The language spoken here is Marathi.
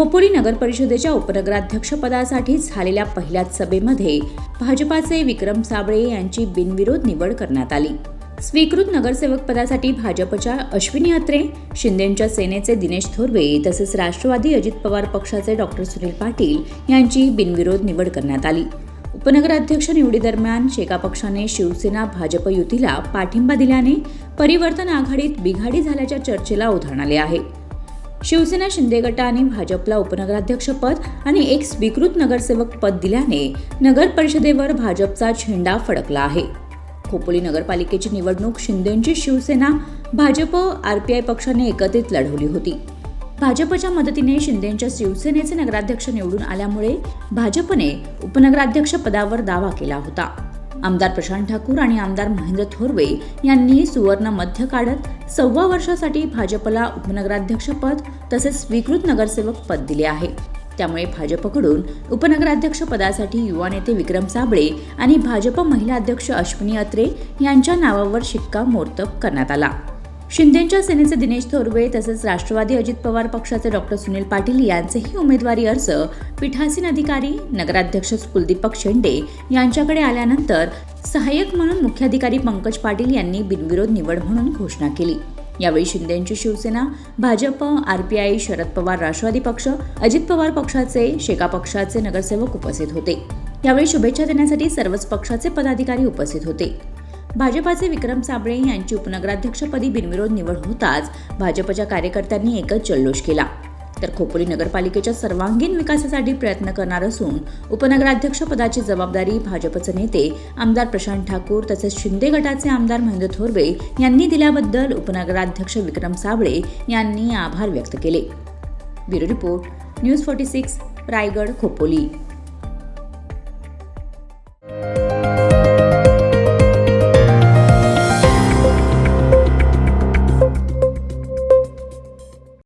खोपोली नगर परिषदेच्या उपनगराध्यक्षपदासाठी झालेल्या पहिल्याच सभेमध्ये भाजपाचे विक्रम साबळे यांची बिनविरोध निवड करण्यात आली. स्वीकृत नगरसेवक पदासाठी भाजपच्या अश्विनी अत्रे, शिंदेच्या सेनेचे दिनेश थोरवे तसेच राष्ट्रवादी अजित पवार पक्षाचे डॉक्टर सुनील पाटील यांची बिनविरोध निवड करण्यात आली. उपनगराध्यक्ष निवडीदरम्यान शेका पक्षाने शिवसेना भाजप युतीला पाठिंबा दिल्याने परिवर्तन आघाडीत बिघाडी झाल्याच्या चर्चेला उधाण आले आहे. शिवसेना शिंदे गटाने भाजपला उपनगराध्यक्षपद आणि एक स्वीकृत नगरसेवक पद दिल्याने नगर परिषदेवर भाजपचा झेंडा फडकला आहे. खोपोली नगरपालिकेची निवडणूक शिंदेची शिवसेना भाजप आरपीआय पक्षाने एकत्रित लढवली होती. भाजपच्या मदतीने शिंदेच्या शिवसेनेचे नगराध्यक्ष निवडून आल्यामुळे भाजपने उपनगराध्यक्ष पदावर दावा केला होता. आमदार प्रशांत ठाकूर आणि आमदार महेंद्र थोरवे यांनी सुवर्ण मध्य काढत 1.25 वर्षासाठी भाजपला उपनगराध्यक्षपद तसेच स्वीकृत नगरसेवक पद दिले आहे. त्यामुळे भाजपकडून उपनगराध्यक्ष पदासाठी युवा नेते विक्रम साबळे आणि भाजप महिला अध्यक्ष अश्विनी अत्रे यांच्या नावावर शिक्कामोर्तब करण्यात आला. शिंदेच्या सेनेचे दिनेश थोरवे तसेच राष्ट्रवादी अजित पवार पक्षाचे डॉक्टर सुनील पाटील यांचेही उमेदवारी अर्ज पीठासीन अधिकारी नगराध्यक्ष कुलदीपक शेंडे यांच्याकडे आल्यानंतर सहाय्यक म्हणून मुख्याधिकारी पंकज पाटील यांनी बिनविरोध निवड म्हणून घोषणा केली. यावेळी शिंदेची शिवसेना, भाजप, आरपीआय, शरद पवार राष्ट्रवादी पक्ष, अजित पवार पक्षाचे, शेका पक्षाचे नगरसेवक उपस्थित होते. यावेळी शुभेच्छा देण्यासाठी सर्वच पक्षाचे पदाधिकारी उपस्थित होते. भाजपाचे विक्रम साबळे यांची उपनगराध्यक्षपदी बिनविरोध निवड होताच भाजपच्या कार्यकर्त्यांनी एकच जल्लोष केला. तर खोपोली नगरपालिकेच्या सर्वांगीण विकासासाठी प्रयत्न करणार असून उपनगराध्यक्ष पदाची जबाबदारी भाजपचे नेते आमदार प्रशांत ठाकूर तसेच शिंदे गटाचे आमदार महेंद्र थोरवे यांनी दिल्याबद्दल उपनगराध्यक्ष विक्रम साबळे यांनी आभार व्यक्त केले. Bureau report, news 46, Raigad, Khopoli.